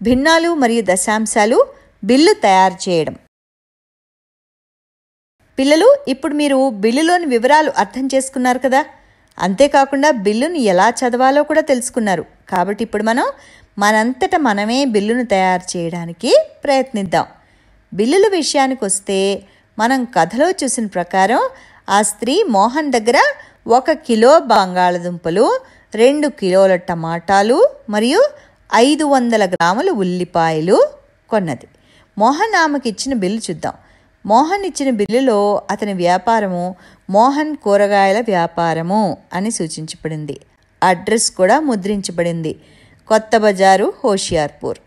భిన్నాలు మరియు దశాంశాలు బిల్లు తయారు చేయడం. పిల్లలు, ఇప్పుడు మీరు బిల్లులోని వివరాలు అర్థం చేసుకున్నారు కదా. అంతేకాకుండా బిల్లును ఎలా చదవాలో కూడా తెలుసుకున్నారు. కాబట్టి ఇప్పుడు మనం మనంతట మనమే బిల్లును తయారు చేయడానికి ప్రయత్నిద్దాం. బిల్లుల విషయానికి వస్తే మనం కథలో చూసిన ప్రకారం ఆ స్త్రీ మోహన్ దగ్గర 1 కిలో బంగాళదుంపలు, 2 కిలోల టమాటాలు మరియు 500 గ్రాముల ఉల్లిపాయలు కొన్నది. మోహన్ ఆమెకు ఇచ్చిన బిల్లు చూద్దాం. మోహన్ ఇచ్చిన బిల్లులో అతని వ్యాపారము మోహన్ కూరగాయల వ్యాపారము అని సూచించబడింది. అడ్రస్ కూడా ముద్రించబడింది, కొత్త బజారు, హోషియార్పూర్.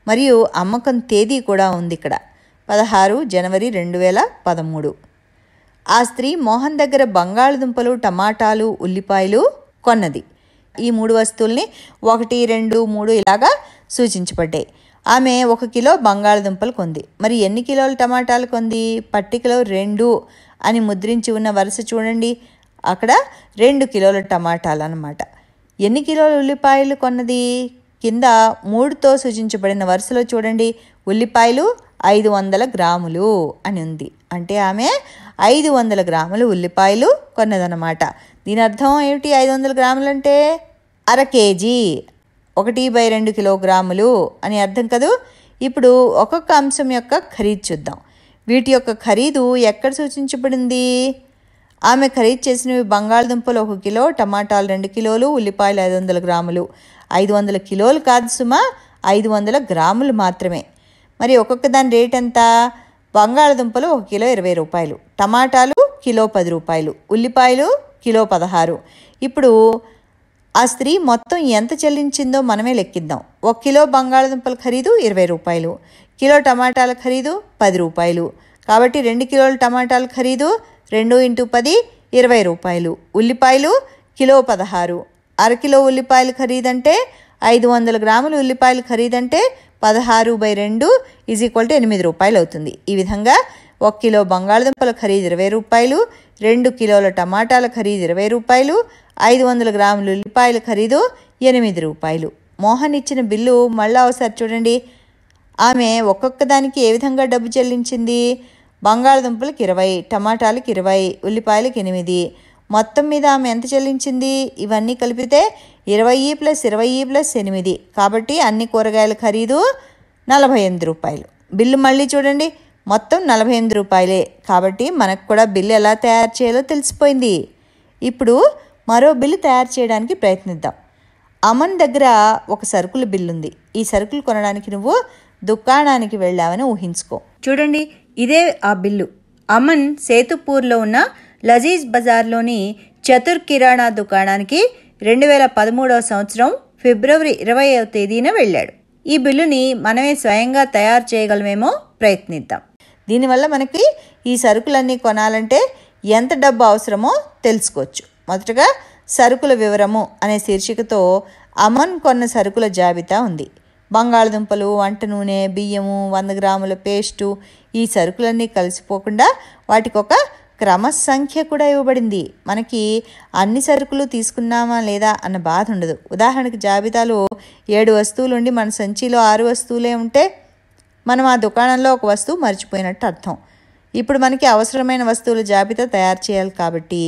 మరియు అమ్మకం తేదీ కూడా ఉంది ఇక్కడ, 16 జనవరి 2013. ఆ స్త్రీ మోహన్ దగ్గర బంగాళదుంపలు, టమాటాలు, ఉల్లిపాయలు కొన్నది. ఈ 3 వస్తువుల్ని 1, 2, 3 ఇలాగా సూచించబడ్డాయి. ఆమె 1 కిలో బంగాళదుంపలు కొంది. మరి ఎన్ని కిలోల టమాటాలు కొంది? పట్టికలో 2 అని ముద్రించి ఉన్న వరుస చూడండి, అక్కడ 2 కిలోల టమాటాలు అన్నమాట. ఎన్ని కిలోల ఉల్లిపాయలు కొన్నది? కింద 3తో సూచించబడిన వరుసలో చూడండి, ఉల్లిపాయలు 500 గ్రాములు అని ఉంది. అంటే ఆమె 500 గ్రాములు ఉల్లిపాయలు కొన్నదన్నమాట. దీని అర్థం ఏమిటి? 500 గ్రాములు అంటే అర కేజీ, 1/2 కిలోగ్రాములు అని అర్థం కదూ. ఇప్పుడు ఒక్కొక్క అంశం యొక్క ఖరీదు చూద్దాం. వీటి యొక్క ఖరీదు ఎక్కడ సూచించబడింది? ఆమె ఖరీదు చేసినవి బంగాళదుంపలు 1 కిలో, టమాటాలు 2 కిలోలు, ఉల్లిపాయలు 500 గ్రాములు. 500 కిలోలు కాదు సుమా, 500 గ్రాములు మాత్రమే. మరి ఒక్కొక్క దాని రేట్ ఎంత? బంగాళదుంపలు 1 కిలో 20 రూపాయలు, టమాటాలు కిలో 10 రూపాయలు, ఉల్లిపాయలు కిలో 16. ఇప్పుడు ఆ స్త్రీ మొత్తం ఎంత చెల్లించిందో మనమే లెక్కిద్దాం. 1 కిలో బంగాళదుంపల ఖరీదు 20 రూపాయలు, కిలో టమాటాల ఖరీదు 10 రూపాయలు. కాబట్టి 2 కిలోల టమాటాల ఖరీదు 2 × 10 20 రూపాయలు. ఉల్లిపాయలు కిలో 16. అరకిలో ఉల్లిపాయల ఖరీదంటే 500 గ్రాముల ఉల్లిపాయల ఖరీదంటే 16/2 = 8 రూపాయలు అవుతుంది. ఈ విధంగా 1 కిలో బంగాళదుంపల ఖరీదు 20 రూపాయలు, 2 కిలోల టమాటాల ఖరీదు 20 రూపాయలు, 500 గ్రాముల ఉల్లిపాయల ఖరీదు 8 రూపాయలు. మోహన్ ఇచ్చిన బిల్లు మళ్ళా ఒకసారి చూడండి. ఆమె ఒక్కొక్క దానికి ఏ విధంగా డబ్బు చెల్లించింది? బంగాళదుంపలకి 20, టమాటాలకి 20, ఉల్లిపాయలకి 8. మొత్తం మీద ఆమె ఎంత చెల్లించింది? ఇవన్నీ కలిపితే 20 + 20 + 8. కాబట్టి అన్ని కూరగాయల ఖరీదు 48 రూపాయలు. బిల్లు మళ్ళీ చూడండి, మొత్తం 48 రూపాయలే. కాబట్టి మనకు కూడా బిల్లు ఎలా తయారు చేయాలో తెలిసిపోయింది. ఇప్పుడు మరో బిల్లు తయారు చేయడానికి ప్రయత్నిద్దాం. అమన్ దగ్గర ఒక సరుకుల బిల్లు ఉంది. ఈ సరుకులు కొనడానికి నువ్వు దుకాణానికి వెళ్ళావని ఊహించుకో. చూడండి, ఇదే ఆ బిల్లు. అమన్ సేతుపూర్లో ఉన్న లజీజ్ బజార్లోని చతుర్ కిరాణా దుకాణానికి 2013వ సంవత్సరం ఫిబ్రవరి 20వ తేదీన వెళ్ళాడు. ఈ బిల్లుని మనమే స్వయంగా తయారు చేయగలమేమో ప్రయత్నిద్దాం. దీనివల్ల మనకి ఈ సరుకులన్నీ కొనాలంటే ఎంత డబ్బు అవసరమో తెలుసుకోవచ్చు. మొదటగా సరుకుల వివరము అనే శీర్షికతో అమన్ కొన్న సరుకుల జాబితా ఉంది. బంగాళదుంపలు, వంట నూనె, బియ్యము, 100 గ్రాముల పేస్టు. ఈ సరుకులన్నీ కలిసిపోకుండా వాటికి ఒక క్రమ సంఖ్య కూడా ఇవ్వబడింది. మనకి అన్ని సరుకులు తీసుకున్నామా లేదా అన్న బాధ ఉండదు. ఉదాహరణకి జాబితాలో 7 వస్తువులు ఉండి మన సంచిలో 6 వస్తువులే ఉంటే మనం ఆ దుకాణంలో ఒక వస్తువు మర్చిపోయినట్టు అర్థం. ఇప్పుడు మనకి అవసరమైన వస్తువుల జాబితా తయారు చేయాలి కాబట్టి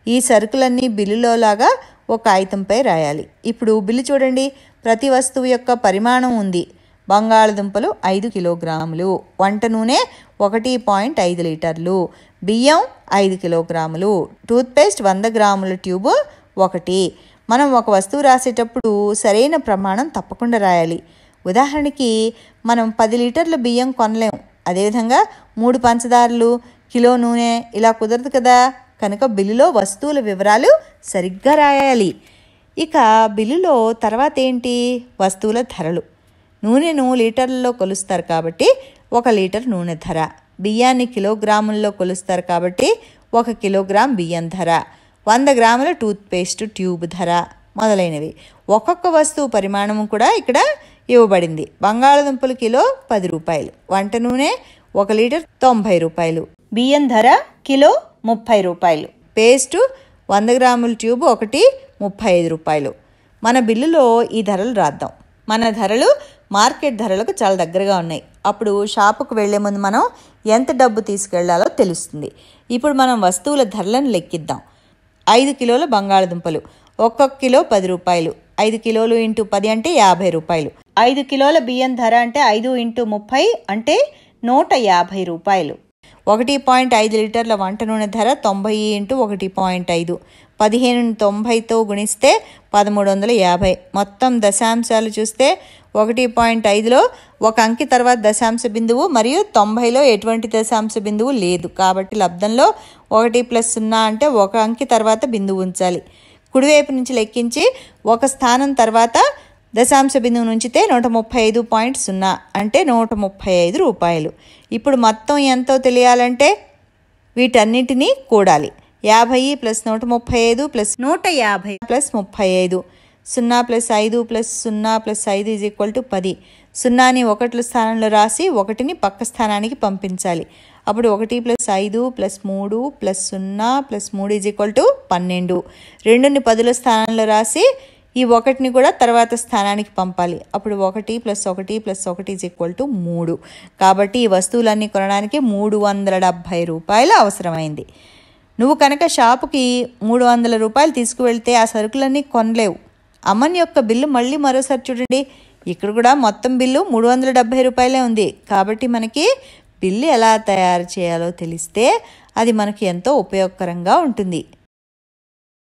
ఈ సరుకులన్నీ బిల్లులోలాగా ఒక కాగితంపై రాయాలి. ఇప్పుడు బిల్లు చూడండి, ప్రతి వస్తువు యొక్క పరిమాణం ఉంది. బంగాళదుంపలు 5 కిలోగ్రాములు, వంట నూనె 1.5 లీటర్లు, బియ్యం 5 కిలోగ్రాములు, టూత్పేస్ట్ 100 గ్రాముల ట్యూబు 1. మనం ఒక వస్తువు రాసేటప్పుడు సరైన ప్రమాణం తప్పకుండా రాయాలి. ఉదాహరణకి మనం 10 లీటర్ల బియ్యం కొనలేము. అదేవిధంగా 3 పంచదారలు, కిలో నూనె ఇలా కుదరదు కదా. కనుక బిల్లులో వస్తువుల వివరాలు సరిగ్గా రాయాలి. ఇక బిల్లులో తర్వాత ఏంటి? వస్తువుల ధరలు. నూనెను లీటర్లలో కొలుస్తారు కాబట్టి 1 లీటర్ నూనె ధర. బియ్యాన్ని కిలోగ్రాముల్లో కొలుస్తారు కాబట్టి 1 కిలోగ్రామ్ బియ్యం ధర. 100 గ్రాముల టూత్పేస్ట్ ట్యూబ్ ధర మొదలైనవి. ఒక్కొక్క వస్తువు పరిమాణము కూడా ఇక్కడ ఇవ్వబడింది. బంగాళదుంపలు కిలో 10 రూపాయలు, వంట నూనె 1 లీటర్ 90 రూపాయలు, బియ్యం ధర కిలో 30 రూపాయలు, పేస్టు 100 గ్రాముల ట్యూబ్ 1 35 రూపాయలు. మన బిల్లులో ఈ ధరలు రాద్దాం. మన ధరలు మార్కెట్ ధరలకు చాలా దగ్గరగా ఉన్నాయి. అప్పుడు షాపుకు వెళ్లే ముందు మనం ఎంత డబ్బు తీసుకెళ్లాలో తెలుస్తుంది. ఇప్పుడు మనం వస్తువుల ధరలను లెక్కిద్దాం. 5 కిలోల బంగాళదుంపలు, ఒక్కొక్క కిలో 10 రూపాయలు. 5 కిలోలు ఇంటూ 10 అంటే 50 రూపాయలు. 5 కిలోల బియ్యం ధర అంటే 5 ఇంటూ 30 అంటే 150 రూపాయలు. 1.5 లీటర్ల వంట నూనె ధర 90 ఇంటూ 1.5, 1590తో గుణిస్తే 1350. మొత్తం దశాంశాలు చూస్తే 1.5లో ఒక అంకి తర్వాత దశాంశ బిందువు మరియు 90లో ఎటువంటి దశాంశ బిందువు లేదు. కాబట్టి లబ్ధంలో 1+0 అంటే ఒక అంకి తర్వాత బిందువు ఉంచాలి. కుడివైపు నుంచి లెక్కించి ఒక స్థానం తర్వాత దశాంశ బిందువు నుంచితే 135.0 అంటే 135 రూపాయలు. ఇప్పుడు మొత్తం ఎంతో తెలియాలంటే వీటన్నిటినీ కూడాలి. 50 + 135 + 150 + 35, 0 + 5 + 0 + 5 = 10. 0ని 1ల స్థానంలో రాసి 1ని పక్క స్థానానికి పంపించాలి. అప్పుడు 1 + 5 + 3 + 0 + 3 = 12. 2ని 10ల స్థానంలో రాసి ఈ 1ని కూడా తర్వాత స్థానానికి పంపాలి. అప్పుడు 1 + 1 + 1 = 3. కాబట్టి ఈ వస్తువులన్నీ కొనడానికి 370 రూపాయలు అవసరమైంది. నువ్వు కనుక షాపుకి 300 రూపాయలు తీసుకువెళ్తే ఆ సరుకులన్నీ కొనలేవు. అమ్మన్ యొక్క బిల్లు మళ్ళీ మరోసారి చూడండి. ఇక్కడ కూడా మొత్తం బిల్లు 370 రూపాయలే ఉంది. కాబట్టి మనకి బిల్లు ఎలా తయారు చేయాలో తెలిస్తే అది మనకి ఎంతో ఉపయోగకరంగా ఉంటుంది.